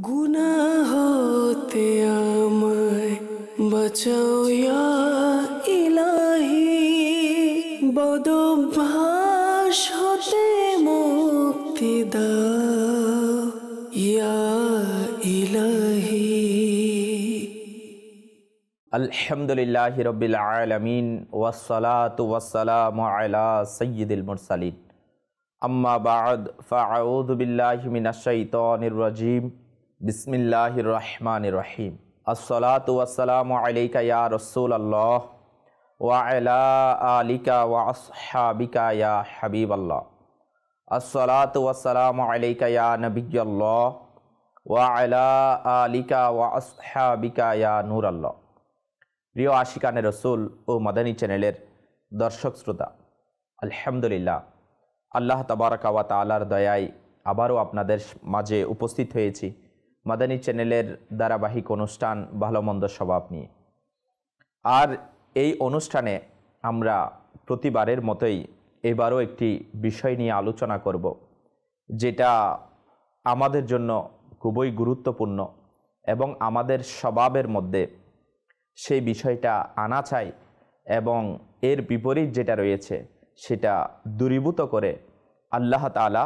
গুনাহ হতে আমায় বাঁচাও ইয়া ইলাহি, বদভ্যাস হতে মুক্তি দাও ইয়া ইলাহি। আলহামদুলিল্লাহি রাব্বিল আলামিন ওয়াসসালাতু ওয়াসসালামু আলা সাইয়্যিদিল মুরসালিন। আম্মা বা'দ, ফাআউযু বিল্লাহি মিনাশ শাইতানির রাজীম। বিসমিল্লাহির রহমানির রহিম। আসসালাতু ওয়াসসালামু আলাইকা ইয়া রাসূলুল্লাহ ওয়া আলা আলিকা ওয়া আসহাবিকা ইয়া হাবিবাল্লাহ। আসসালাতু ওয়াসসালামু আলাইকা ইয়া নবিয়্যাল্লাহ ওয়া আলা আলিকা ওয়া আসহাবিকা ইয়া নূরাল্লাহ। প্রিয় আশিকানে রসুল ও মাদানী চ্যানেলের দর্শক শ্রোতা, আলহামদুলিল্লাহ, আল্লাহ তাবারাকা ওয়া তাআলার দয়ায় আবারও আপনাদের মাঝে উপস্থিত হয়েছি মাদানী চ্যানেলের ধারাবাহিক অনুষ্ঠান ভালো মন্দ স্বভাব নিয়ে। আর এই অনুষ্ঠানে আমরা প্রতিবারের মতোই এবারও একটি বিষয় নিয়ে আলোচনা করব, যেটা আমাদের জন্য খুবই গুরুত্বপূর্ণ এবং আমাদের স্বভাবের মধ্যে সেই বিষয়টা আনা চাই এবং এর বিপরীত যেটা রয়েছে সেটা দূরীভূত করে আল্লাহ তাআলা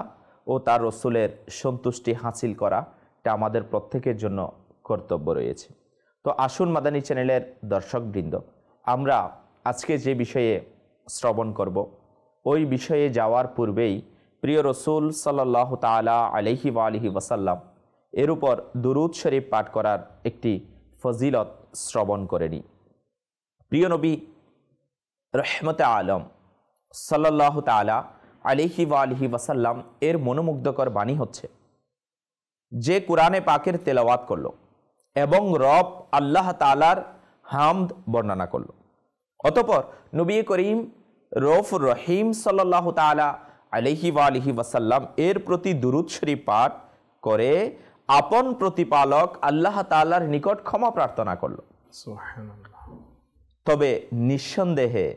ও তার রসুলের সন্তুষ্টি হাসিল করা, এটা আমাদের প্রত্যেকের জন্য কর্তব্য রয়েছে। তো আসুন মাদানী চ্যানেলের দর্শকবৃন্দ, আমরা আজকে যে বিষয়ে শ্রবণ করব ওই বিষয়ে যাওয়ার পূর্বেই প্রিয় রসুল সাল্লাল্লাহু তাআলা আলাইহি ওয়া আলিহি ওয়াসাল্লাম এর উপর দুরূদ শরীফ পাঠ করার একটি ফজিলত শ্রবণ করে নিই। প্রিয় নবী রহমতে আলম সাল্লাল্লাহু তাআলা আলাইহি ওয়া আলিহি ওয়াসাল্লাম এর মনোমুগ্ধকর বাণী হচ্ছে, যে কোরআনে পাকের তেলাওয়াত করলো এবং রব আল্লাহ তাআলার হামদ বর্ণনা করলো, অতঃপর নবী করিম রউফুর রহিম সাল্লাল্লাহু তাআলা আলাইহি ওয়া আলিহি ওয়াসাল্লাম এর প্রতি দুরূদ শরীফ পাঠ করে আপন প্রতিপালক আল্লাহ তাআলার নিকট ক্ষমা প্রার্থনা করল। সুবহানাল্লাহ। তবে নিঃসন্দেহে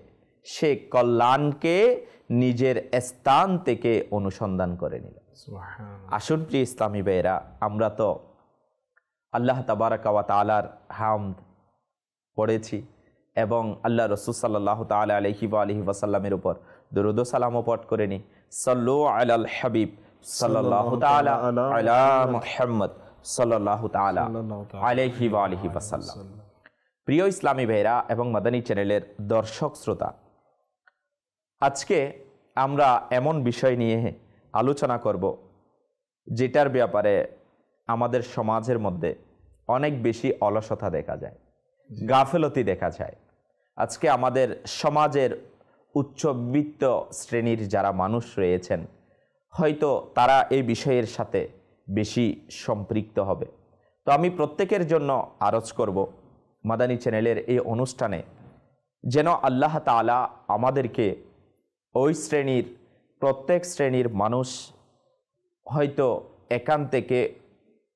সে কল্যাণকে নিজের স্থান থেকে অনুসন্ধান করে নিল। সুবহানাল্লাহ। আসুন প্রিয় ইসলামী ভাইয়েরা, আমরা তো আল্লাহ তাবারাকা ওয়া তাআলার হামদ পড়েছি এবং আল্লাহ রাসূল সাল্লাল্লাহু তাআলা আলাইহি ওয়া আলিহি ওয়াসাল্লামের উপর দরুদ ও সালামও পাঠ করে নি। সাল্লু আলাল হাবিব সাল্লাল্লাহু তাআলা আলা মুহাম্মদ সাল্লাল্লাহু তাআলা আলাইহি ওয়া আলিহি ওয়াসাল্লাম। প্রিয় ইসলামী ভাইরা এবং মাদানী চ্যানেলের দর্শক শ্রোতা, আজকে আমরা এমন বিষয় নিয়ে আলোচনা করব যেটার ব্যাপারে আমাদের সমাজের মধ্যে অনেক বেশি অলসতা দেখা যায়, গাফেলতি দেখা যায়। আজকে আমাদের সমাজের উচ্চবিত্ত শ্রেণীর যারা মানুষ রয়েছেন, হয়তো তারা এই বিষয়ের সাথে বেশি সম্পৃক্ত হবে। তো আমি প্রত্যেকের জন্য আরজ করব, মাদানী চ্যানেলের এই অনুষ্ঠানে যেন আল্লাহ তাআলা আমাদেরকে ওই শ্রেণীর প্রত্যেক শ্রেণীর মানুষ হয়তো এখান থেকে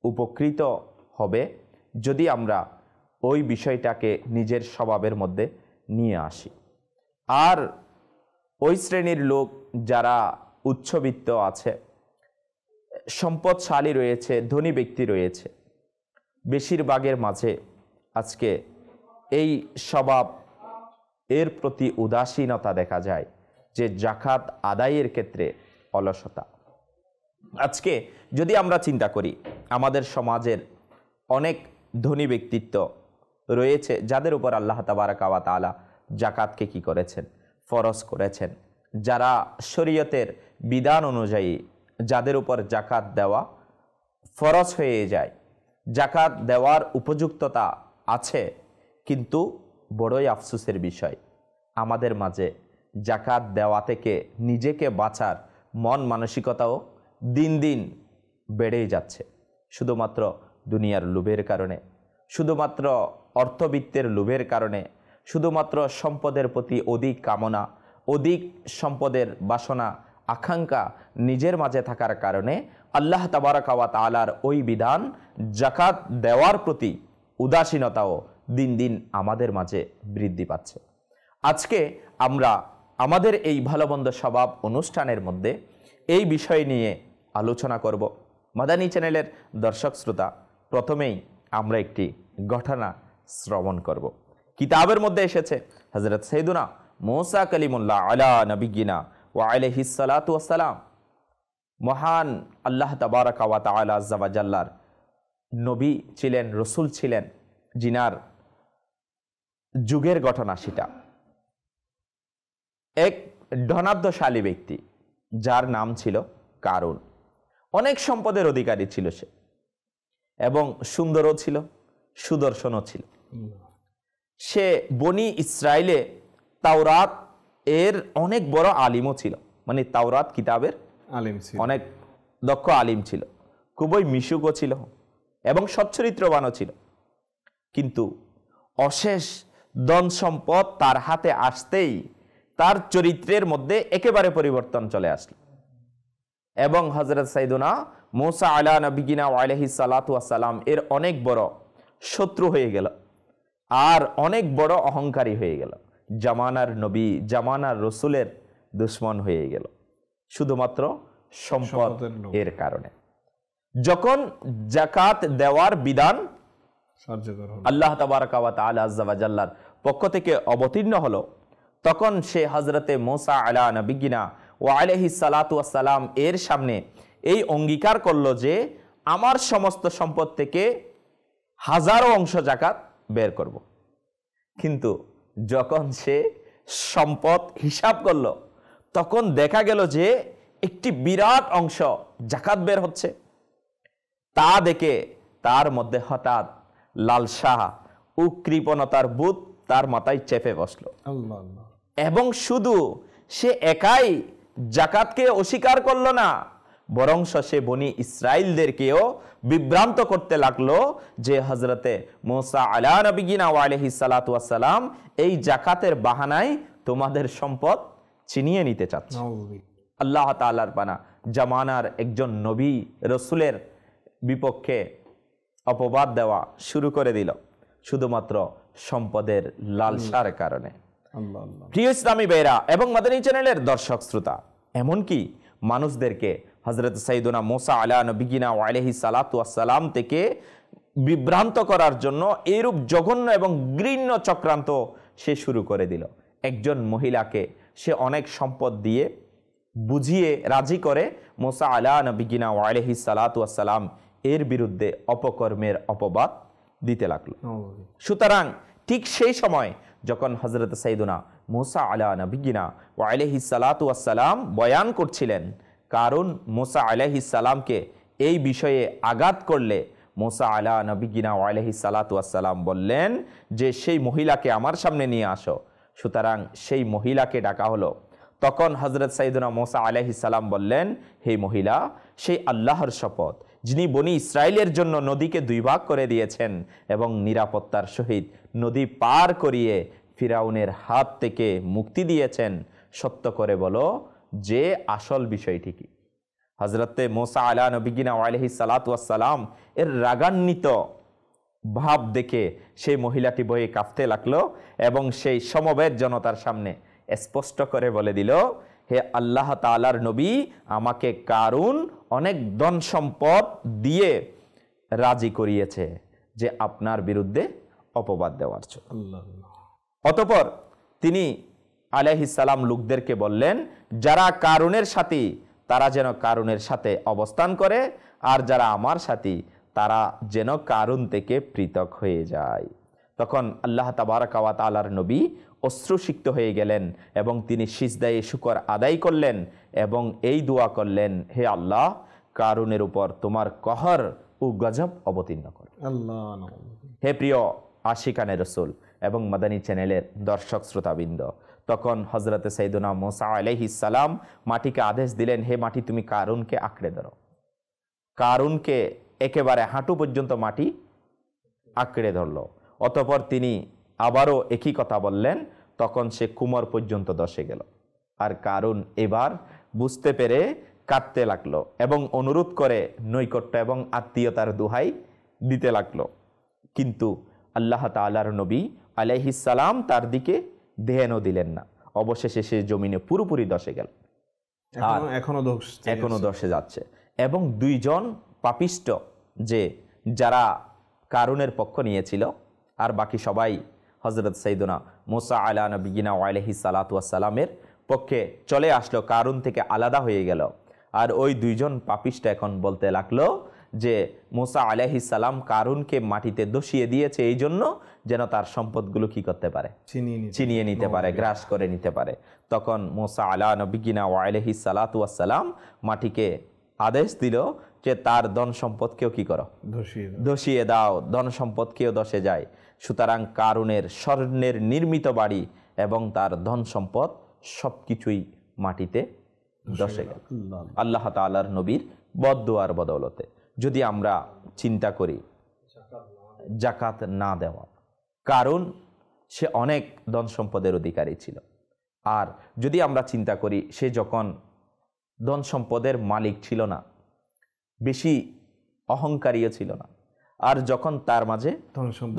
উপকৃত হবে যদি আমরা ওই বিষয়টাকে নিজের স্বভাবের মধ্যে নিয়ে আসি। আর ওই শ্রেণীর লোক যারা উচ্চবিত্ত আছে, সম্পদশালী রয়েছে, ধনী ব্যক্তি রয়েছে, বেশিরভাগের মাঝে আজকে এই স্বভাব এর প্রতি উদাসীনতা দেখা যায়, যে যাকাত আদায়ের ক্ষেত্রে অলসতা। আজকে যদি আমরা চিন্তা করি, আমাদের সমাজের অনেক ধনী ব্যক্তিত্ব রয়েছে যাদের উপর আল্লাহ তাবারাকা ওয়া তাআলা যাকাতকে কি করেছেন, ফরজ করেছেন। যারা শরীয়তের বিধান অনুযায়ী যাদের উপর যাকাত দেওয়া ফরজ হয়ে যায়, যাকাত দেওয়ার উপযুক্ততা আছে, কিন্তু বড়ই আফসোসের বিষয় আমাদের মাঝে যাকাত দেওয়া থেকে নিজেকে বাঁচার মন মানসিকতাও দিন দিন বেড়েই যাচ্ছে। শুধুমাত্র দুনিয়ার লোভের কারণে, শুধুমাত্র অর্থবিত্তের লোভের কারণে, শুধুমাত্র সম্পদের প্রতি অধিক কামনা, অধিক সম্পদের বাসনা আকাঙ্ক্ষা নিজের মাঝে থাকার কারণে আল্লাহ তাবারাকা ওয়া তাআলার ওই বিধান যাকাত দেওয়ার প্রতি উদাসীনতাও দিন দিন আমাদের মাঝে বৃদ্ধি পাচ্ছে। আজকে আমরা আমাদের এই ভালো মন্দ স্বভাব অনুষ্ঠানের মধ্যে এই বিষয় নিয়ে আলোচনা করব। মাদানী চ্যানেলের দর্শক শ্রোতা, প্রথমেই আমরা একটি ঘটনা শ্রবণ করব। কিতাবের মধ্যে এসেছে হযরত সাইয়্যিদুনা মূসা কালিমুল্লাহ আলা নবিয়িনা ওয়া আলাইহিস সালাতু ওয়াস সালাম, মহান আল্লাহ তাবারাকা ওয়া তাআলা আযজা ওয়া জাল্লার নবী ছিলেন, রসুল ছিলেন, জিনার যুগের ঘটনা সেটা। এক ধনাঢ্যশালী ব্যক্তি যার নাম ছিল কারুন। অনেক সম্পদের অধিকারী ছিল সে, এবং সুন্দরও ছিল, সুদর্শনও ছিল। সে বনি ইসরায়েলে তাওরাত এর অনেক বড় আলিমও ছিল, মানে তাওরাত কিতাবের আলিম ছিল, অনেক দক্ষ আলিম ছিল, খুবই মিশুকও ছিল এবং সচ্চরিত্রবানও ছিল। কিন্তু অশেষ ধন সম্পদ তার হাতে আসতেই তার চরিত্রের মধ্যে একেবারে পরিবর্তন চলে আসলো, এবং হযরত সাইয়্যিদুনা মূসা আলা নবিয়িনা ওয়া আলাইহিস সালাতু ওয়াস সালাম এর অনেক বড় শত্রু হয়ে গেল, আর অনেক বড় অহংকারী হয়ে গেল, জামানার নবী, জামানার রসুলের দুশ্মন হয়ে গেল, শুধুমাত্র সম্পদ এর কারণে। যখন যাকাত দেওয়ার বিধান আল্লাহ তাবারাকা ওয়া তাআলা আযজা ওয়া জাল্লার পক্ষ থেকে অবতীর্ণ হলো, তখন সে হযরতে মূসা আলা নবিয়িনা ওয়া আলাইহিস সালাতু ওয়াস সালাম এর সামনে এই অঙ্গীকার করলো যে আমার সমস্ত সম্পদ থেকে হাজারো অংশ যাকাত বের করব। কিন্তু যখন সে সম্পদ হিসাব করলো, তখন দেখা গেল যে একটি বিরাট অংশ যাকাত বের হচ্ছে। তা দেখে তার মধ্যে হঠাৎ লালসা ও কৃপণতার বোধ তার মাথায় চেপে বসলো, এবং শুধু সে একাই যাকাতকে অস্বীকার করলো না, বরং সে বনি ইসরাইলদেরকেও বিভ্রান্ত করতে লাগলো যে হযরতে মূসা আলা নবিয়িনা ওয়া আলাইহিস সালাতু ওয়াস সালাম এই যাকাতের বাহানায় তোমাদের সম্পদ ছিনিয়ে নিতে চাচ্ছে। আল্লাহ তাআলার পানা জামানার একজন নবী রসুলের বিপক্ষে অপবাদ দেওয়া শুরু করে দিল, শুধুমাত্র সম্পদের লালসার কারণে। প্রিয় ইসলামী ভাইরা এবং মাদানী চ্যানেলের দর্শক শ্রোতা, এমনকি মানুষদেরকে হযরত সাইয়্যিদুনা মূসা আলা নবিয়িনা ওয়া আলাইহিস সালাতু ওয়াস সালাম থেকে বিভ্রান্ত করার জন্য এরূপ জঘন্য এবং ঘৃণ্য চক্রান্ত সে শুরু করে দিল। একজন মহিলাকে সে অনেক সম্পদ দিয়ে বুঝিয়ে রাজি করে মূসা আলা নবিয়িনা ওয়া আলাইহিস সালাতু ওয়াস সালাম এর বিরুদ্ধে অপকর্মের অপবাদ দিতে লাগলো। সুতরাং ঠিক সেই সময় যখন হযরত সাইয়্যিদুনা মূসা আলা নবিয়িনা ওয়া আলাইহিস সালাতু ওয়াস সালাম বয়ান করছিলেন, কারণ মূসা আলাইহিস সালামকে এই বিষয়ে আঘাত করলে মূসা আলা নবিয়িনা ওয়া আলাইহিস সালাতু ওয়াস সালাম বললেন যে সেই মহিলাকে আমার সামনে নিয়ে আসো। সুতরাং সেই মহিলাকে ডাকা হলো। তখন হযরত সাইয়্যিদুনা মূসা আলাইহিস সালাম বললেন, হে মহিলা, সেই আল্লাহর শপথ যিনি বনি ইসরায়েলের জন্য নদীকে দুই ভাগ করে দিয়েছেন এবং নিরাপত্তার সহিত নদী পার করিয়ে ফিরাউনের হাত থেকে মুক্তি দিয়েছেন, সত্য করে বলো যে আসল বিষয়টি কি। হযরতে মূসা আলা নবিয়িনা ওয়া আলাইহিস সালাতু ওয়াস সালাম এর রাগান্বিত ভাব দেখে সেই মহিলাটি ভয়ে কাঁপতে লাগলো এবং সেই সমবেত জনতার সামনে স্পষ্ট করে বলে দিল, হে আল্লাহ তাআলার নবী, আমাকে কারুন অনেক ধন সম্পদ দিয়ে রাজি করিয়েছে যে আপনার বিরুদ্ধে অপবাদ দেওয়ার জন্য। অতঃপর তিনি আলাইহিস সালাম লোকদেরকে বললেন, যারা কারুনের সাথী তারা যেন কারুনের সাথে অবস্থান করে, আর যারা আমার সাথী তারা যেন কারুন থেকে পৃথক হয়ে যায়। তখন আল্লাহ তাবারাকা ওয়া তাআলার নবী অশ্রুসিক্ত হয়ে গেলেন এবং তিনি সিজদায়ে শুকর আদায় করলেন এবং এই দোয়া করলেন, হে আল্লাহ, কারুনের উপর তোমার কহর ও গজব অবতীর্ণ করো। হে প্রিয় আশিকানে রসুল এবং মাদানী চ্যানেলের দর্শক শ্রোতাবৃন্দ, তখন হযরতে সাইয়্যিদুনা মূসা আলাইহিস সালাম মাটিকে আদেশ দিলেন, হে মাটি, তুমি কারুনকে আঁকড়ে ধরো। কারুনকে একেবারে হাঁটু পর্যন্ত মাটি আঁকড়ে ধরল। অতঃপর তিনি আবারও একই কথা বললেন, তখন সে কোমর পর্যন্ত ধসে গেল। আর কারুন এবার বুঝতে পেরে কাঁদতে লাগলো এবং অনুরোধ করে নৈকট্য এবং আত্মীয়তার দোহাই দিতে লাগলো। কিন্তু আল্লাহ তাআলার নবী আলাইহিস সালাম তার দিকে ধ্যানও দিলেন না। অবশেষে সে জমিনে পুরোপুরি ধসে গেল, এখনো ধসে যাচ্ছে। এবং দুইজন পাপিষ্ট যে যারা কারুনের পক্ষ নিয়েছিল আর বাকি সবাই হযরত সাইয়্যিদুনা মুসা আলা নবিয়িনা ওয়া আলাইহিস সালাতু ওয়াস সালামের পক্ষে চলে আসলো, কারুন থেকে আলাদা হয়ে গেল। আর ওই দুইজন পাপিষ্ঠ এখন বলতে লাগলো যে মুসা আলাইহিস সালাম কারুনকে মাটিতে দোষিয়ে দিয়েছে এই জন্য যেন তার সম্পদগুলো কি করতে পারে, ছিনিয়ে নিতে পারে, গ্রাস করে নিতে পারে। তখন মুসা আলা নবিয়িনা ওয়া আলাইহিস সালাতু ওয়াস সালাম মাটিকে আদেশ দিল যে তার ধন সম্পদকেও কি করো, ধসিয়ে দাও, ধন সম্পদকেও ধসে যায়। সুতরাং কারুনের স্বর্ণের নির্মিত বাড়ি এবং তার ধন সম্পদ সবকিছুই মাটিতে ধসে গেল আল্লাহ তাআলার নবীর বদদুয়ার বদৌলতে। যদি আমরা চিন্তা করি জাকাত না দেওয়া, কারণ সে অনেক ধন সম্পদের অধিকারী ছিল। আর যদি আমরা চিন্তা করি সে যখন ধন সম্পদের মালিক ছিল না, বেশি অহংকারীও ছিল না, আর যখন তার মাঝে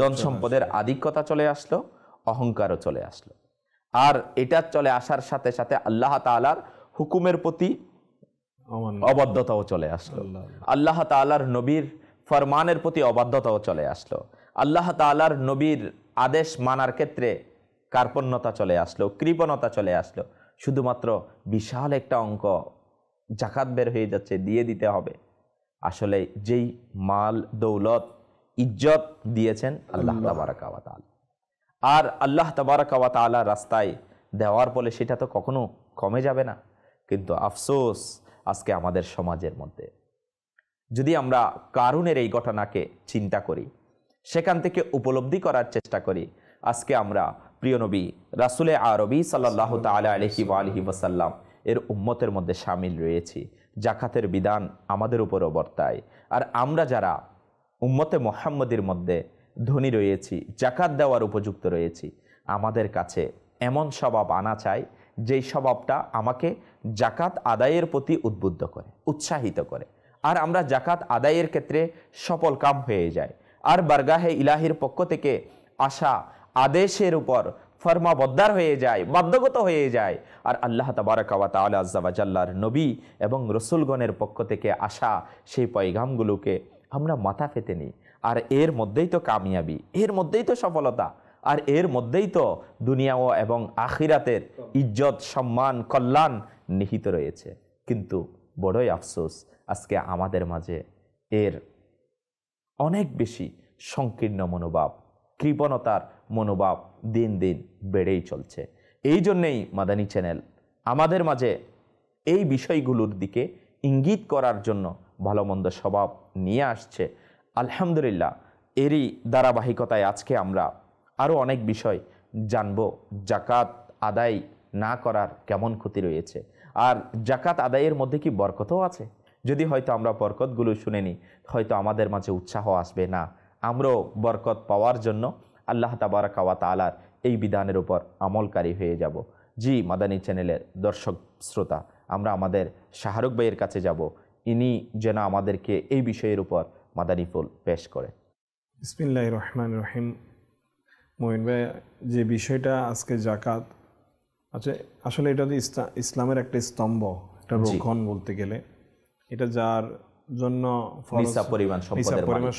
ধন সম্পদের আধিক্যতা চলে আসলো, অহংকারও চলে আসলো। আর এটা চলে আসার সাথে সাথে আল্লাহ তাআলার হুকুমের প্রতি অবাধ্যতাও চলে আসলো, আল্লাহ তাআলার নবীর ফরমানের প্রতি অবাধ্যতাও চলে আসলো, আল্লাহ তাআলার নবীর আদেশ মানার ক্ষেত্রে কার্পণ্যতা চলে আসলো, কৃপণতা চলে আসলো। শুধুমাত্র বিশাল একটা অঙ্ক জাকাত বের হয়ে যাচ্ছে, দিয়ে দিতে হবে। আসলে যেই মাল দৌলত ইজ্জত দিয়েছেন আল্লাহ তাবারাকা ওয়া তাআলা, আর আল্লাহ তাবারাকা ওয়া তাআলা রাস্তায় দেওয়ার ফলে সেটা তো কখনো কমে যাবে না। কিন্তু আফসোস আজকে আমাদের সমাজের মধ্যে যদি আমরা কারুনের এই ঘটনাকে চিন্তা করি, সেখান থেকে উপলব্ধি করার চেষ্টা করি, আজকে আমরা প্রিয় নবী রাসূলে আরবি সাল্লাল্লাহু তাআলা আলাইহি ওয়া আলিহি ওয়াসাল্লাম এর উম্মতের মধ্যে শামিল রয়েছি। জাকাতের বিধান আমাদের উপরও বর্তায়। আর আমরা যারা উম্মতে মুহাম্মদের মধ্যে ধনী রয়েছি, জাকাত দেওয়ার উপযুক্ত রয়েছি, আমাদের কাছে এমন স্বভাব আনা চাই যেই স্বভাবটা আমাকে জাকাত আদায়ের প্রতি উদ্বুদ্ধ করে, উৎসাহিত করে, আর আমরা জাকাত আদায়ের ক্ষেত্রে সফল কাম হয়ে যায়। আর বারগাহে ইলাহির পক্ষ থেকে আসা আদেশের উপর ফরমাবদ্দার হয়ে যায়, বাধ্যগত হয়ে যায়। আর আল্লাহ তাবারাকা ওয়া তাআলা আযজা ওয়া জাল্লার নবী এবং রসুলগণের পক্ষ থেকে আসা সেই পয়গামগুলোকে আমরা মাথা পেতে নিই। আর এর মধ্যেই তো কামিয়াবি, এর মধ্যেই তো সফলতা, আর এর মধ্যেই তো দুনিয়া ও এবং আখিরাতের ইজ্জত, সম্মান, কল্যাণ নিহিত রয়েছে। কিন্তু বড়ই আফসোস আজকে আমাদের মাঝে এর অনেক বেশি সংকীর্ণ মনোভাব, কৃপণতার মনোভাব দিন দিন বেড়েই চলছে। এই জন্যেই মাদানী চ্যানেল আমাদের মাঝে এই বিষয়গুলোর দিকে ইঙ্গিত করার জন্য ভালো মন্দ স্বভাব নিয়ে আসছে। আলহামদুলিল্লাহ, এরই ধারাবাহিকতায় আজকে আমরা আরও অনেক বিষয় জানব। জাকাত আদায় না করার কেমন ক্ষতি রয়েছে, আর জাকাত আদায়ের মধ্যে কি বরকতও আছে। যদি হয়তো আমরা বরকতগুলো শুনে নিই, হয়তো আমাদের মাঝে উৎসাহ আসবে না, আমরাও বরকত পাওয়ার জন্য আল্লাহ তাবারাকা ওয়া তাআলার এই বিধানের উপর আমলকারী হয়ে যাব। জি মাদানী চ্যানেলের দর্শক শ্রোতা, আমরা আমাদের শাহরুখ ভাইয়ের কাছে যাব, ইনি যেন আমাদেরকে এই বিষয়ের উপর মাদানী ফুল পেশ করে। বিসমিল্লাহির রহমানির রহিম। মঈন ভাই, যে বিষয়টা আজকে জাকাত, আচ্ছা আসলে এটা তো ইসলামের একটা স্তম্ভ, একটা রক্ষণ বলতে গেলে। এটা যার জন্য পরিমাণ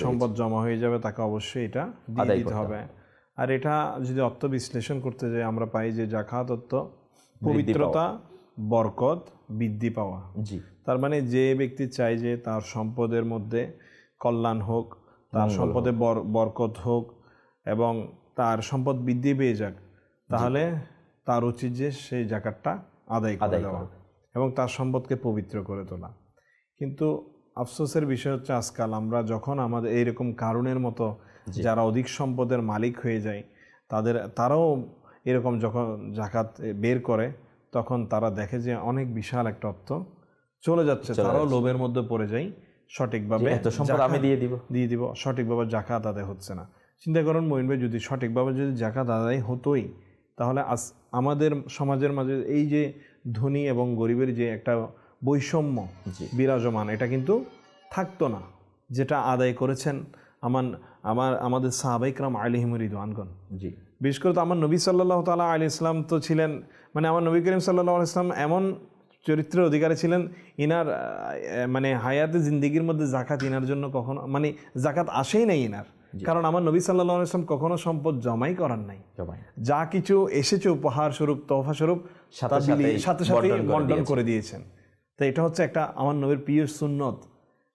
সম্পদ জমা হয়ে যাবে তাকে অবশ্যই এটা দিয়ে দিতে হবে। আর এটা যদি অর্থ বিশ্লেষণ করতে যাই, আমরা পাই যে জাকাত অর্থ পবিত্রতা, বরকত, বৃদ্ধি পাওয়া। তার মানে যে ব্যক্তি চায় যে তার সম্পদের মধ্যে কল্যাণ হোক, তার সম্পদে বরকত হোক এবং তার সম্পদ বৃদ্ধি পেয়ে যাক, তাহলে তার উচিত যে সেই জাকাতটা আদায় করে দেওয়া এবং তার সম্পদকে পবিত্র করে তোলা। কিন্তু আফসোসের বিষয় হচ্ছে আজকাল আমরা যখন আমাদের এইরকম কারণের মতো যারা অধিক সম্পদের মালিক হয়ে যায়, তারাও এরকম যখন জাকাত বের করে, তখন তারা দেখে যে অনেক বিশাল একটা অর্থ চলে যাচ্ছে, তারাও লোভের মধ্যে পড়ে যায়, সঠিকভাবে আমি দিয়ে দিব সঠিকভাবে জাকাত আদায় হচ্ছে না। চিন্তা করুন মঈন ভাই, যদি সঠিকভাবে যদি জাকাত আদায় হতোই, তাহলে আমাদের সমাজের মাঝে এই যে ধনী এবং গরিবের যে একটা বৈষম্য বিরাজমান, এটা কিন্তু থাকতো না। যেটা আদায় করেছেন আমাদের সাহাবায়ে কেরাম আলাইহিমুর রিদওয়ানগণ। জি, বিশেষ করে তো আমার নবী সাল্লাল্লাহু তাআলা আলাইহি সাল্লাম তো ছিলেন, মানে আমার নবী করিম সাল্লাল্লাহু আলাইহি সাল্লাম এমন চরিত্রের অধিকারী ছিলেন। ইনার মানে হায়াতে জিন্দিগির মধ্যে জাকাত ইনার জন্য কখনো মানে জাকাত আসেই নাই ইনার, কারণ আমার নবী সাল্লাল্লাহু আলাইহি ওয়াসাল্লাম কখনো সম্পদ জমাই করান নাই। যা কিছু এসেছে উপহার স্বরূপ, তোহফা স্বরূপ সাথে সাথে বন্টন করে দিয়েছেন। তো এটা হচ্ছে একটা আমার নবীর প্রিয় সুন্নত।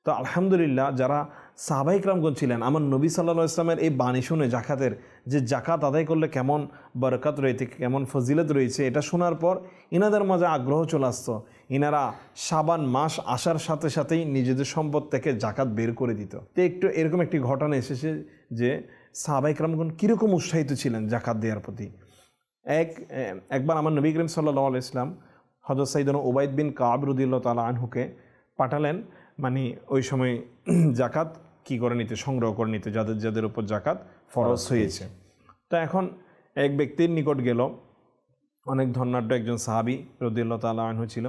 তো আলহামদুলিল্লাহ যারা সাহাবায়ে কেরামগণ ছিলেন, আমার নবী সাল্লাল্লাহু আলাইহি ওয়াসাল্লামের এই বাণী শুনে জাকাতের, যে জাকাত আদায় করলে কেমন বরকত রয়েছে, কেমন ফজিলত রয়েছে, এটা শোনার পর ইনাদের মাঝে আগ্রহ চলে আসতো। ইনারা শাবান মাস আসার সাথে সাথেই নিজেদের সম্পদ থেকে জাকাত বের করে দিত। তো একটু এরকম একটি ঘটনা এসেছে যে সাহাবায়ে কেরামগণ কীরকম উৎসাহিত ছিলেন জাকাত দেওয়ার প্রতি। একবার আমার নবী করিম সাল্লাল্লাহু আলাইহি ওয়াসাল্লাম হযরত সাইয়েদনা উবাইদ বিন কাব রাদিয়াল্লাহু তাআলা আনহুকে পাঠালেন, মানে ওই সময় জাকাত কি করে নিতে, সংগ্রহ করে নিতে, যাদের উপর জাকাত ফরজ হয়েছে। তো এখন এক ব্যক্তির নিকট গেল, অনেক ধনাঢ্য একজন সাহাবী রাদিয়াল্লাহু তাআলা আনহু ছিল।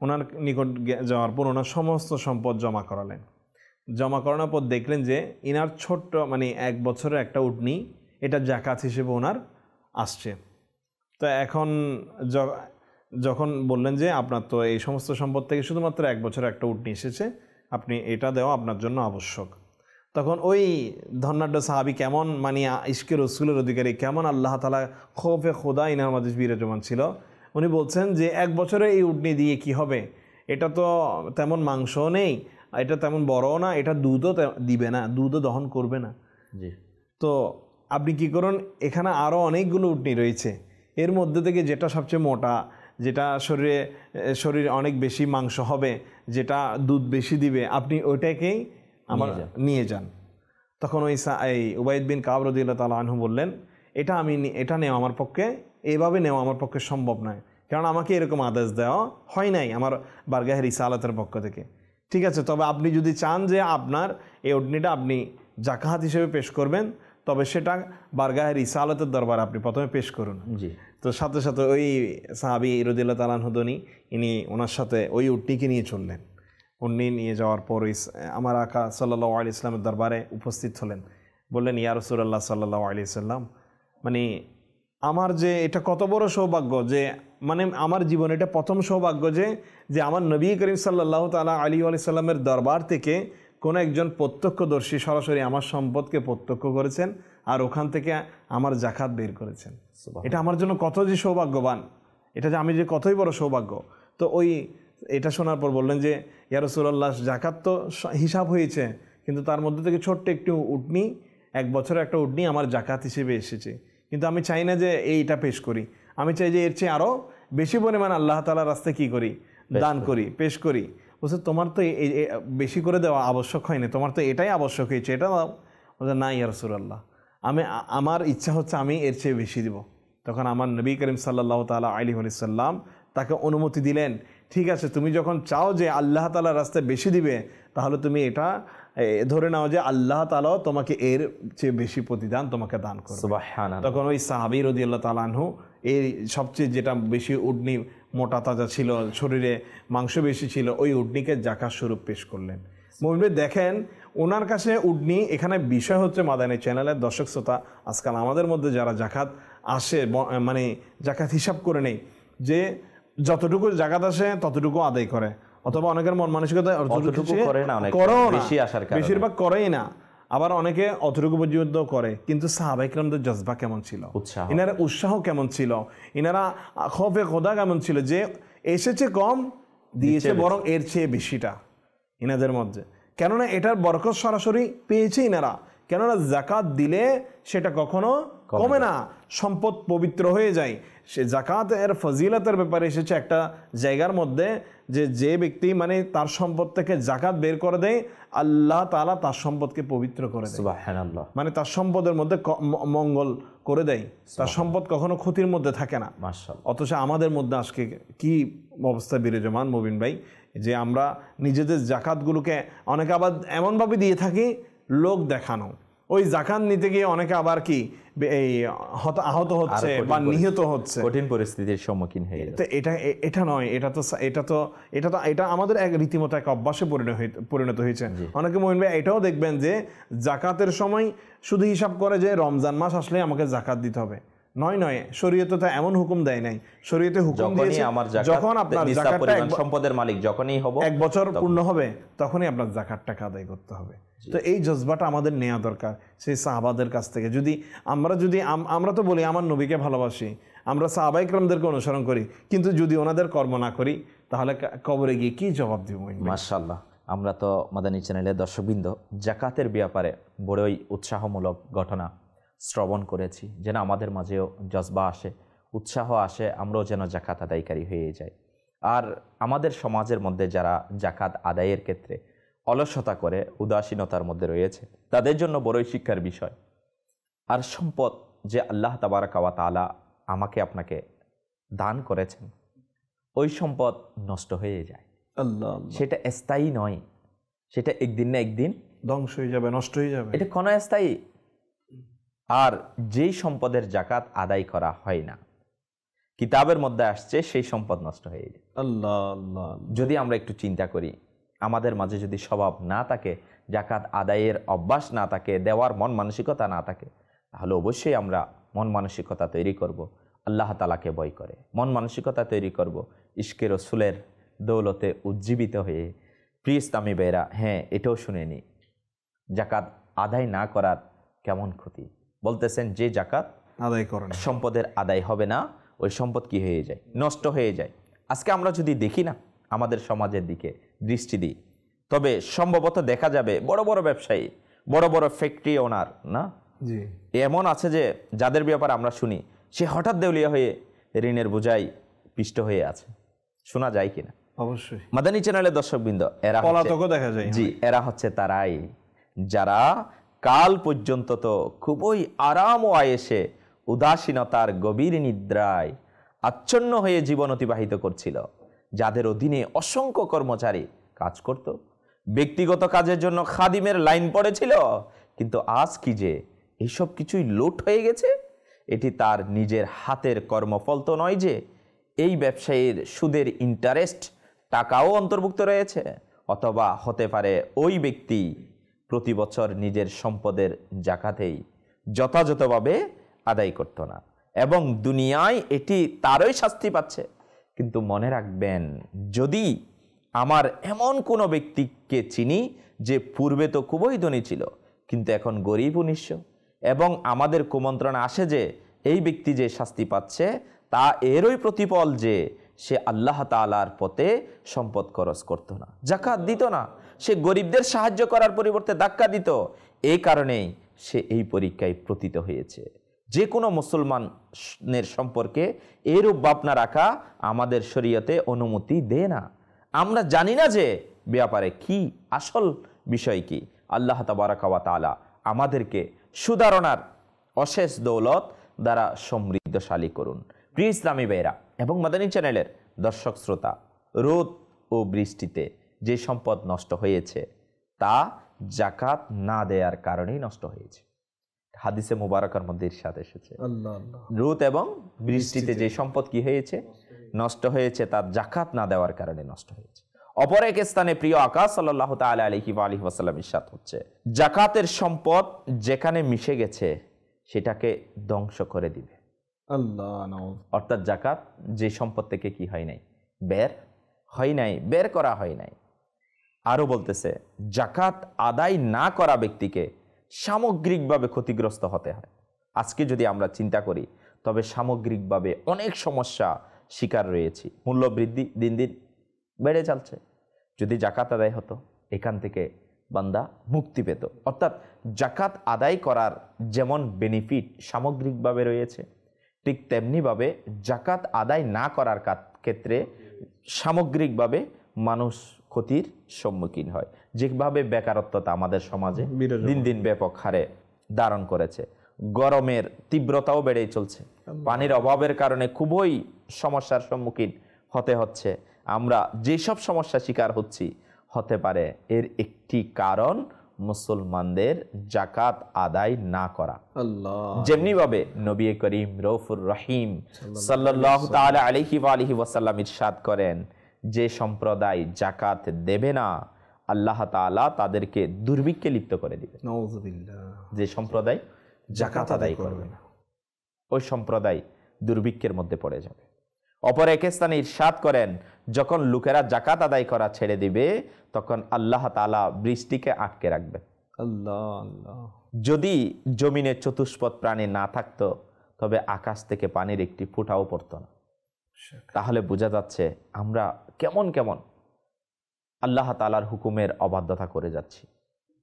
ওনার নিকট যাওয়ার পর ওনার সমস্ত সম্পদ জমা করালেন। জমা করানোর পর দেখলেন যে ইনার ছোট্ট মানে 1 বছরের একটা উটনি, এটা জাকাত হিসেবে ওনার আসছে। তো এখন যখন বললেন যে আপনার তো এই সমস্ত সম্পদ থেকে শুধুমাত্র 1 বছরের একটা উটনি এসেছে, আপনি এটা দেওয়া আপনার জন্য আবশ্যক। তখন ওই ধনাঢ্য সাহাবী কেমন মানে ইশকে রসুলের অধিকারী, কেমন আল্লাহ তাআলা খৌফে খোদা ইনার মাঝে বিরাজমান ছিল। উনি বলছেন যে 1 বছরে এই উটনি দিয়ে কি হবে, এটা তো তেমন মাংসও নেই, এটা তেমন বড়ও না, এটা দুধও দিবে না, দুধও দহন করবে না। তো আপনি কি করুন, এখানে আরও অনেকগুলো উটনি রয়েছে, এর মধ্যে থেকে যেটা সবচেয়ে মোটা, যেটা শরীরে অনেক বেশি মাংস হবে, যেটা দুধ বেশি দিবে, আপনি ওইটাকেই আমার নিয়ে যান। তখন ওই উবাইদ বিন কাব রাদিয়াল্লাহু তাআলা আনহু বললেন, এটা নেওয়া আমার পক্ষে, এইভাবে নেওয়া আমার পক্ষে সম্ভব নয়, কারণ আমাকে এরকম আদেশ দেওয়া হয় নাই আমার বারগাহে রিসালাতের পক্ষ থেকে। ঠিক আছে, তবে আপনি যদি চান যে আপনার এই উটনিটা আপনি জাকাত হিসেবে পেশ করবেন, তবে সেটা বারগাহে রিসালাতের দরবারে আপনি প্রথমে পেশ করুন। তো সাথে সাথে ওই সাহাবী রাদিয়াল্লাহু তাআলা আনহু ইনি ওনার সাথে ওই উটনিকে নিয়ে চললেন। উটনি নিয়ে যাওয়ার পর আমার আকা সাল্লাল্লাহু আলাইহি ওয়াসাল্লামের দরবারে উপস্থিত হলেন। বললেন, ইয়া রাসূলুল্লাহ সাল্লাল্লাহু আলাইহি ওয়াসাল্লাম, মানে আমার যে এটা কত বড় সৌভাগ্য, যে মানে আমার জীবনে এটা প্রথম সৌভাগ্য যে আমার নবী করিম সাল্লাল্লাহু তাআলা আলাইহি ওয়াসাল্লামের দরবার থেকে কোনো একজন প্রত্যক্ষদর্শী সরাসরি আমার সম্পদকে প্রত্যক্ষ করেছেন, আর ওখান থেকে আমার জাকাত বের করেছেন। এটা আমার জন্য কত যে সৌভাগ্যবান, এটা যে আমি যে কতই বড় সৌভাগ্য। তো এটা শোনার পর বললেন যে, ইয়া রাসূলুল্লাহ, জাকাত তো হিসাব হয়েছে, কিন্তু তার মধ্যে থেকে ছোট্ট একটু উটনি, 1 বছরের একটা উটনি আমার জাকাত হিসেবে এসেছে, কিন্তু আমি চাই না যে এইটা পেশ করি, আমি চাই যে এর চেয়ে আরও বেশি পরিমাণ আল্লাহ তাআলার রাস্তায় কী করি, দান করি, পেশ করি। বলছে, তোমার তো বেশি করে দেওয়া আবশ্যক হয়নি, তোমার তো এটাই আবশ্যক হয়েছে, এটা দাও। বলছে, না ইয়া রাসূলুল্লাহ, আমার ইচ্ছা হচ্ছে আমি এর চেয়ে বেশি দিব। তখন আমার নবী করিম সাল্লাল্লাহু তাআলা আলাইহি ওয়াসাল্লাম তাকে অনুমতি দিলেন, ঠিক আছে, তুমি যখন চাও যে আল্লাহ তাআলার রাস্তায় বেশি দিবে, তাহলে তুমি এটা ধরে নাও যে আল্লাহ তাআলাও তোমাকে এর চেয়ে বেশি প্রতিদান তোমাকে দান করবে। সুবহানাল্লাহ। তখন ওই সাহাবী রাদিয়াল্লাহু তাআলা আনহু এই সবচেয়ে যেটা বেশি উটনি মোটা তাজা ছিল, শরীরে মাংস বেশি ছিল, ওই উটনিকে জাকাত স্বরূপ পেশ করলেন। মুমিন ভাই দেখেন, ওনার কাছে উটনি, এখানে বিষয় হচ্ছে মাদানী চ্যানেলের দর্শক শ্রোতা, আজকাল আমাদের মধ্যে যারা জাকাত আসে, মানে জাকাত হিসাব করে নেই, যে যতটুকু জাকাত আসে ততটুকু আদায় করে, অথবা অনেকের মন মানসিকতা বেশিরভাগ করেই না, আবার অনেকে অতটুকু পর্যন্ত করে। কিন্তু সাহাবায়ে কেরামদের জজবা কেমন ছিল, ইনারা উৎসাহ কেমন ছিল, ইনারা খৌফে খোদা কেমন ছিল, যে এসেছে কম, দিয়েছে বরং এর চেয়ে বেশিটা ইনাদের মধ্যে। কেননা এটার বরকত সরাসরি পেয়েছে ইনারা, কেননা জাকাত দিলে সেটা কখনো কমে না, সম্পদ পবিত্র হয়ে যায়। সে জাকাতের ফজিলতের ব্যাপারে এসেছে একটা জায়গার মধ্যে, যে ব্যক্তি মানে তার সম্পদ থেকে জাকাত বের করে দেয়, আল্লাহ তাআলা তার সম্পদকে পবিত্র করে দেয়। সুবহানাল্লাহ। মানে তার সম্পদের মধ্যে মঙ্গল করে দেয়, তার সম্পদ কখনো ক্ষতির মধ্যে থাকে না। মাশাআল্লাহ। অথচ আমাদের মধ্যে আজকে কি অবস্থা বিরাজমান মুবিন ভাই, যে আমরা নিজেদের জাকাতগুলোকে অনেকে আবার এমনভাবে দিয়ে থাকি লোক দেখানো, ওই জাকাত নিতে গিয়ে অনেকে আবার কি আহত হচ্ছে বা নিহত হচ্ছে, কঠিন পরিস্থিতির সম্মুখীন হয়ে যাচ্ছে। এটা নয়, এটা আমাদের এক রীতিমতো এক অভ্যাসে পরিণত হয়েছে। অনেকে মুমিন ভাই এটাও দেখবেন যে জাকাতের সময় শুধু হিসাব করে যে রমজান মাস আসলে আমাকে জাকাত দিতে হবে। নয়, শরীয়তে তো এমন হুকুম দেয় নাই। শরীয়তে হুকুম দিয়েছে যখন আপনার যাকাতটা সম্পদের মালিক যখনই হব, 1 বছর পূর্ণ হবে, তখনই আপনার যাকাত টাকা আদায় করতে হবে। তো এই জজবাটা আমাদের নেওয়া দরকার সেই সাহাবাদের কাছ থেকে। আমরা তো বলি আমার নবীকে ভালোবাসি, আমরা সাহাবায়ে কেরামদেরকে অনুসরণ করি, কিন্তু যদি ওনাদের কর্ম না করি তাহলে কবরে গিয়ে কি জবাব দিব? মাশাআল্লাহ। আমরা তো মাদানী চ্যানেলের দর্শকবৃন্দ জাকাতের ব্যাপারে বড়ই উৎসাহমূলক ঘটনা শ্রবণ করেছি, যেন আমাদের মাঝেও জজবা আসে, উৎসাহ আসে, আমরাও যেন জাকাত আদায়কারী হয়ে যাই। আর আমাদের সমাজের মধ্যে যারা জাকাত আদায়ের ক্ষেত্রে অলসতা করে, উদাসীনতার মধ্যে রয়েছে, তাদের জন্য বড়ই শিক্ষার বিষয়। আর সম্পদ যে আল্লাহ তাবারাকা ওয়া তাআলা আমাকে আপনাকে দান করেছেন, ওই সম্পদ নষ্ট হয়ে যায়। আল্লাহ, সেটা স্থায়ী নয়, সেটা একদিন না একদিন ধ্বংস হয়ে যাবে, নষ্ট হয়ে যাবে, এটা কোনো স্থায়ী। আর যেই সম্পদের জাকাত আদায় করা হয় না, কিতাবের মধ্যে আসছে সেই সম্পদ নষ্ট হয়ে যায়। আল্লাহ আল্লাহ। যদি আমরা একটু চিন্তা করি, আমাদের মাঝে যদি স্বভাব না থাকে, জাকাত আদায়ের অভ্যাস না থাকে, দেওয়ার মন মানসিকতা না থাকে, তাহলে অবশ্যই আমরা মন মানসিকতা তৈরি করব আল্লাহ তাআলাকে ভয় করে, মন মানসিকতা তৈরি করব ইশকে রসুলের দৌলতে উজ্জীবিত হয়ে। প্রিয় ইসলামী ভাইরা, হ্যাঁ, এটাও শুনে নি জাকাত আদায় না করার কেমন ক্ষতি। বলতেছেন যে জাকাত আদায় করে না, সম্পদের আদায় হবে না, ওই সম্পদ কি হয়ে যায়? নষ্ট হয়ে যায়। আজকে আমরা যদি দেখি না, আমাদের সমাজের দিকে দৃষ্টি দিই, তবে সম্ভবত দেখা যাবে বড় বড় ব্যবসায়ী, বড় বড় ফ্যাক্টরি ওনার না, জি, এমন আছে যে যাদের ব্যাপারে আমরা শুনি সে হঠাৎ দেউলিয়া হয়ে ঋণের বোঝায় পিষ্ট হয়ে আছে। শোনা যায় কিনা? অবশ্যই। মাদানী চ্যানেলের দর্শকবৃন্দ, এরা পলাতকও দেখা যায়। জি, এরা হচ্ছে তারাই যারা কাল পর্যন্ত তো খুবই আরাম ও আয়েসে উদাসীনতার গভীর নিদ্রায় আচ্ছন্ন হয়ে জীবন অতিবাহিত করছিল, যাদের অধীনে অসংখ্য কর্মচারী কাজ করত, ব্যক্তিগত কাজের জন্য খাদিমের লাইন পড়েছিল। কিন্তু আজ কি যে এইসব কিছুই লুট হয়ে গেছে। এটি তার নিজের হাতের কর্মফল তো নয় যে, এই ব্যবসায়ীর সুদের ইন্টারেস্ট টাকাও অন্তর্ভুক্ত রয়েছে। অথবা হতে পারে ওই ব্যক্তি প্রতি বছর নিজের সম্পদের জাকাতেই যথাযথভাবে আদায় করত না, এবং দুনিয়ায় এটি তারই শাস্তি পাচ্ছে। কিন্তু মনে রাখবেন, যদি আমার এমন কোনো ব্যক্তিকে চিনি যে পূর্বে তো খুবই ধনী ছিল, কিন্তু এখন গরিব ও নিঃস্ব, এবং আমাদের কুমন্ত্রণা আসে যে এই ব্যক্তি যে শাস্তি পাচ্ছে তা এরই প্রতিফল যে সে আল্লাহ তাআলার পথে সম্পদ খরচ করত না, জাকাত দিত না, সে গরিবদের সাহায্য করার পরিবর্তে ধাক্কা দিত। এই কারণেই সে এই পরীক্ষায় পতিত হয়েছে। যে কোনো মুসলমানের সম্পর্কে এরূপ ভাবনা রাখা আমাদের শরীয়তে অনুমতি দেয় না। আমরা জানি না যে ব্যাপারে কি আসল বিষয় কি। আল্লাহ তাবারাকা ওয়া তাআলা আমাদেরকে সুধারণার অশেষ দৌলত দ্বারা সমৃদ্ধশালী করুন। প্রিয় ইসলামী ভাইরা এবং মাদানী চ্যানেলের দর্শক শ্রোতা, রোদ ও বৃষ্টিতে যে সম্পদ নষ্ট হয়েছে তা জাকাত না দেওয়ার কারণেই নষ্ট হয়েছে। হাদিসে মুবারকার মধ্যে ইরশাদ এসেছে, রোদ এবং বৃষ্টিতে যে সম্পদ কি হয়েছে, নষ্ট হয়েছে, তার জাকাত না দেওয়ার কারণে নষ্ট হয়েছে। অপর এক স্থানে প্রিয় আকা সাল্লাল্লাহু তাআলা আলাইহি ওয়া আলিহি ওয়াসাল্লাম ইরশাদ হচ্ছে, জাকাতের সম্পদ যেখানে মিশে গেছে সেটাকে ধ্বংস করে দিবে। আল্লাহ। অর্থাৎ জাকাত যে সম্পদ থেকে কি হয় নাই, বের করা হয় নাই। আরো বলতেছে, জাকাত আদায় না করা ব্যক্তিকে সামগ্রিকভাবে ক্ষতিগ্রস্ত হতে হয়। আজকে যদি আমরা চিন্তা করি, তবে সামগ্রিকভাবে অনেক সমস্যা শিকার রয়েছি। মূল্য বৃদ্ধি দিন দিন বেড়ে চলছে। যদি জাকাত আদায় হতো, এখান থেকে বান্দা মুক্তি পেত। অর্থাৎ জাকাত আদায় করার যেমন বেনিফিট সামগ্রিকভাবে রয়েছে, ঠিক তেমনিভাবে জাকাত আদায় না করার ক্ষেত্রে সামগ্রিকভাবে মানুষ ক্ষতির সম্মুখীন হয়। যেভাবে বেকারত্বতা আমাদের সমাজে দিন দিন ব্যাপক হারে ধারণ করেছে, গরমের তীব্রতাও বেড়েই চলছে, পানির অভাবের কারণে খুবই সমস্যার সম্মুখীন হতে হচ্ছে। আমরা যেসব সমস্যা শিকার হচ্ছি, হতে পারে এর একটি কারণ মুসলমানদের জাকাত আদায় না করা। যেমনি ভাবে নবী করিম রউফুর রহিম সাল্লাল্লাহু তাআলা আলাইহি ওয়া আলিহি ওয়াসাল্লাম ইরশাদ করেন, যে সম্প্রদায় জাকাত দেবে না, আল্লাহ তাআলা তাদেরকে দুর্ভিক্ষে লিপ্ত করে দিবে। নাউযুবিল্লাহ। যে সম্প্রদায় জাকাত আদায় করবে না। ওই সম্প্রদায় দুর্ভিক্ষের মধ্যে পড়ে যাবে। অপর এক স্থানে ইরশাদ করেন, যখন লোকেরা যাকাত আদায় করা ছেড়ে দিবে তখন আল্লাহ তাআলা বৃষ্টিকে আটকে রাখবেন। আল্লাহ আল্লাহ। যদি জমিনে চতুষ্পদ প্রাণী না থাকতো তবে আকাশ থেকে পানির একটি ফোঁটাও পড়তো না। তাহলে বোঝা যাচ্ছে আমরা কেমন কেমন আল্লাহ তাআলার হুকুমের অবাধ্যতা করে যাচ্ছি।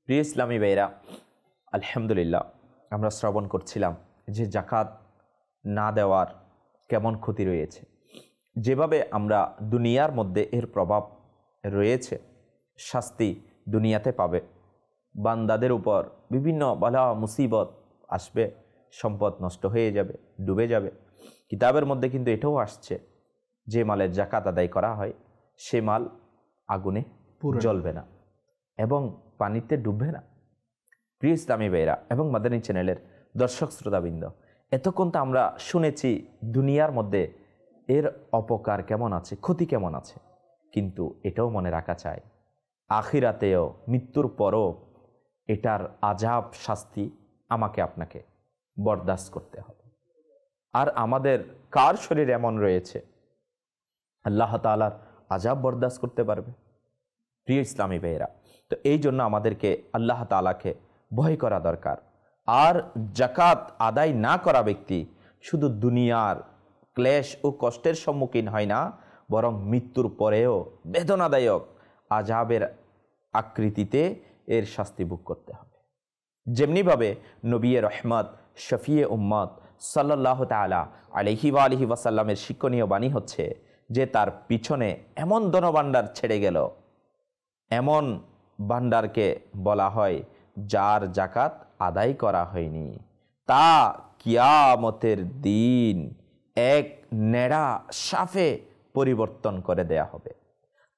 প্রিয় ইসলামী ভাইরা, আলহামদুলিল্লাহ আমরা শ্রবণ করছিলাম যে যাকাত না দেওয়ার কেমন ক্ষতি রয়েছে। যেভাবে আমরা দুনিয়ার মধ্যে এর প্রভাব রয়েছে, শাস্তি দুনিয়াতে পাবে, বান্দাদের উপর বিভিন্ন বালা মুসিবত আসবে, সম্পদ নষ্ট হয়ে যাবে, ডুবে যাবে। কিতাবের মধ্যে কিন্তু এটাও আসছে যে মালের যাকাত আদায় করা হয় সে মাল আগুনে জ্বলবে না এবং পানিতে ডুববে না। প্রিয় ইসলামী ভাইরা এবং মাদানী চ্যানেলের দর্শক শ্রোতাবৃন্দ, এতক্ষণ তো আমরা শুনেছি দুনিয়ার মধ্যে এর অপকার কেমন আছে, ক্ষতি কেমন আছে, কিন্তু এটাও মনে রাখা চাই আখিরাতেও মৃত্যুর পরও এটার আযাব শাস্তি আমাকে আপনাকে বরদাস্ত করতে হবে। আর আমাদের কার শরীর এমন রয়েছে আল্লাহ তাআলার আযাব বরদাস্ত করতে পারবে? প্রিয় ইসলামী ভাইয়েরা, তো এই জন্য আমাদেরকে আল্লাহ তাআলাকে ভয় করা দরকার। আর যাকাত আদায় না করা ব্যক্তি শুধু দুনিয়ার ক্লেশ ও কষ্টের সম্মুখীন হয় না, বরং মৃত্যুর পরেও বেদনাদায়ক আযাবের আকৃতিতে এর শাস্তি ভোগ করতে হবে। যেমনিভাবে নবী রহমত শফিয়ে উম্মত সাল্লাল্লাহু তাআলা আলাইহি ওয়া আলিহি ওয়াসাল্লামের শিক্ষণীয় বাণী হচ্ছে যে তার পিছনে এমন ধনভাণ্ডার ছেড়ে গেল, এমন ভাণ্ডারকে বলা হয় যার যাকাত আদায় করা হয়নি, তা কিয়ামতের দিন এক নেড়া সাফে পরিবর্তন করে দেয়া হবে।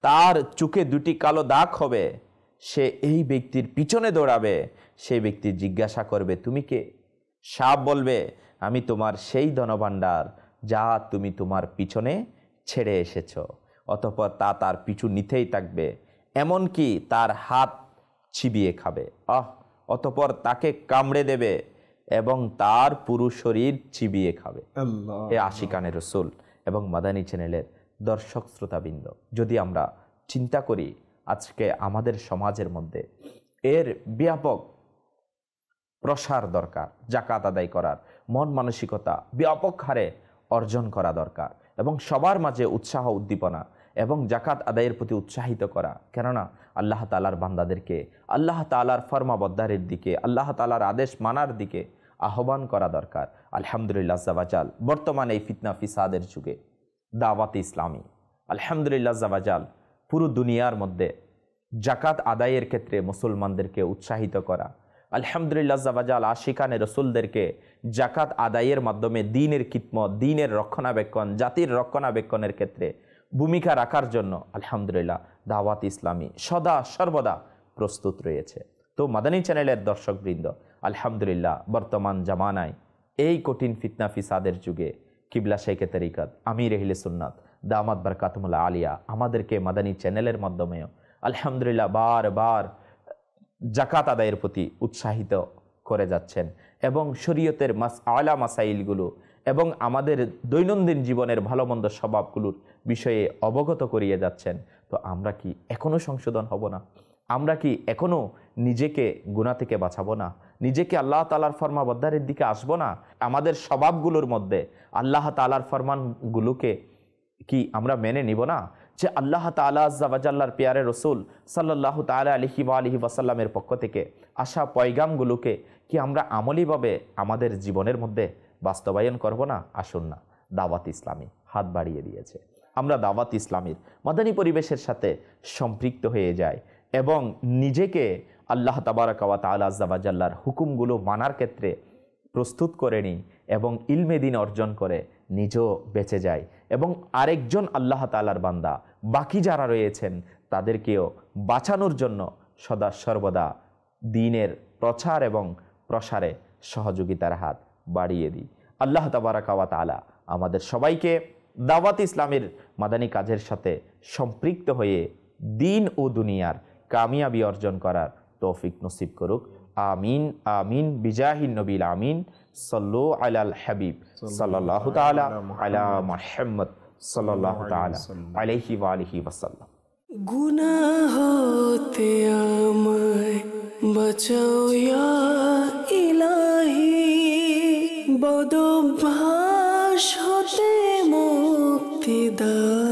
তার চোখে দুটি কালো দাগ হবে। সে এই ব্যক্তির পিছনে দৌড়াবে। সেই ব্যক্তি জিজ্ঞাসা করবে, তুমি কে? সাপ বলবে, আমি তোমার সেই ধনভাণ্ডার যা তুমি তোমার পিছনে ছেড়ে এসেছ। অতঃপর তা তার পিছু নিতেই থাকবে, এমনকি তার হাত চিবিয়ে খাবে। অতঃপর তাকে কামড়ে দেবে এবং তার পুরো শরীর চিবিয়ে খাবে। এ আশিকানে রসুল এবং মাদানী চ্যানেলের দর্শক শ্রোতাবৃন্দ, যদি আমরা চিন্তা করি আজকে আমাদের সমাজের মধ্যে এর ব্যাপক প্রসার দরকার, যাকাত আদায় করার মন মানসিকতা ব্যাপক হারে অর্জন করা দরকার এবং সবার মাঝে উৎসাহ উদ্দীপনা এবং যাকাত আদায়ের প্রতি উৎসাহিত করা। কেননা আল্লাহ তাআলার বান্দাদেরকে আল্লাহ তাআলার ফরমাবরদারির দিকে, আল্লাহ তাআলার আদেশ মানার দিকে আহ্বান করা দরকার। আলহামদুলিল্লাহ জাওয়াজাল বর্তমানে এই ফিতনা ফিসাদের যুগে দাওয়াত ইসলামী আলহামদুলিল্লাহ জাওয়াজাল পুরো দুনিয়ার মধ্যে যাকাত আদায়ের ক্ষেত্রে মুসলমানদেরকে উৎসাহিত করা। আলহামদুলিল্লাহ জাওয়াজাল আশিকানে রসুলদেরকে যাকাত আদায়ের মাধ্যমে দ্বীনের খিদমত, দ্বীনের রক্ষণাবেক্ষণ, জাতির রক্ষণাবেক্ষণের ক্ষেত্রে ভূমিকা রাখার জন্য আলহামদুলিল্লাহ দাওয়াত ইসলামী সদা সর্বদা প্রস্তুত রয়েছে। তো মাদানী চ্যানেলের দর্শকবৃন্দ, আলহামদুলিল্লাহ বর্তমান জামানায় এই কঠিন ফিতনা ফিসাদের যুগে কিবলা শেখে তরিকত আমির আহলে সুন্নাত দামাত বরকাতুহুল্লাহ আলিয়া আমাদেরকে মাদানী চ্যানেলের মাধ্যমেও আলহামদুলিল্লাহ বারবার যাকাত আদায়ের প্রতি উৎসাহিত করে যাচ্ছেন এবং শরীয়তের আলা মাসাইলগুলো এবং আমাদের দৈনন্দিন জীবনের ভালো মন্দ স্বভাবগুলোর বিষয়ে অবগত করিয়ে যাচ্ছেন। তো আমরা কি এখনও সংশোধন হব না? আমরা কি এখনও নিজেকে গুনাহ থেকে বাঁচাবো না? নিজেকে আল্লাহ তাআলার ফরমাবরদারির দিকে আসবো না? আমাদের স্বভাবগুলোর মধ্যে আল্লাহ তাআলার ফরমানগুলোকে কি আমরা মেনে নিব না? যে আল্লাহ তাআলা আযজা ওয়া জাল্লার পেয়ারে রসুল সাল্লাল্লাহু তাআলা আলাইহি ওয়া আলিহি ওয়াসাল্লামের পক্ষ থেকে আসা পয়গামগুলোকে কি আমরা আমলীভাবে আমাদের জীবনের মধ্যে বাস্তবায়ন করব না? আসুন না, দাওয়াত ইসলামী হাত বাড়িয়ে দিয়েছে। আমরা দাওয়াত ইসলামীর মাদানী পরিবেশের সাথে সম্পৃক্ত হয়ে যাই এবং নিজেকে আল্লাহ তাবারাকা ওয়া তাআলা আযজা ওয়া জাল্লার হুকুমগুলো মানার ক্ষেত্রে প্রস্তুত করে নিই এবং ইলমে দ্বীন অর্জন করে নিজেও বেঁচে যায় এবং আরেকজন আল্লাহ তাআলার বান্দা বাকি যারা রয়েছেন তাদেরকেও বাঁচানোর জন্য সদা সর্বদা দ্বীনের প্রচার এবং প্রসারে সহযোগিতার হাত বাড়িয়ে দিই। আল্লাহ তাবারাকা ওয়া তাআলা আমাদের সবাইকে দাওয়াত ইসলামের মাদানী কাজের সাথে সম্পৃক্ত হয়ে দ্বীন ও দুনিয়ার কামিয়াবি অর্জন করার তৌফিক নসিব করুক। আমিন আমিন বিজাহিন নবীল আমিন সাল্লু আলাল হাবিব সাল্লাল্লাহু তাআলা আলা মুহাম্মদ সাল্লাল্লাহু তাআলা আলাইহি ওয়া আলিহি ওয়াসাল্লাম। গুনাহ হতে আমায় বাঁচাও ইয়া ইলাহি, বদভ্যাস হতে মুক্তি দাও।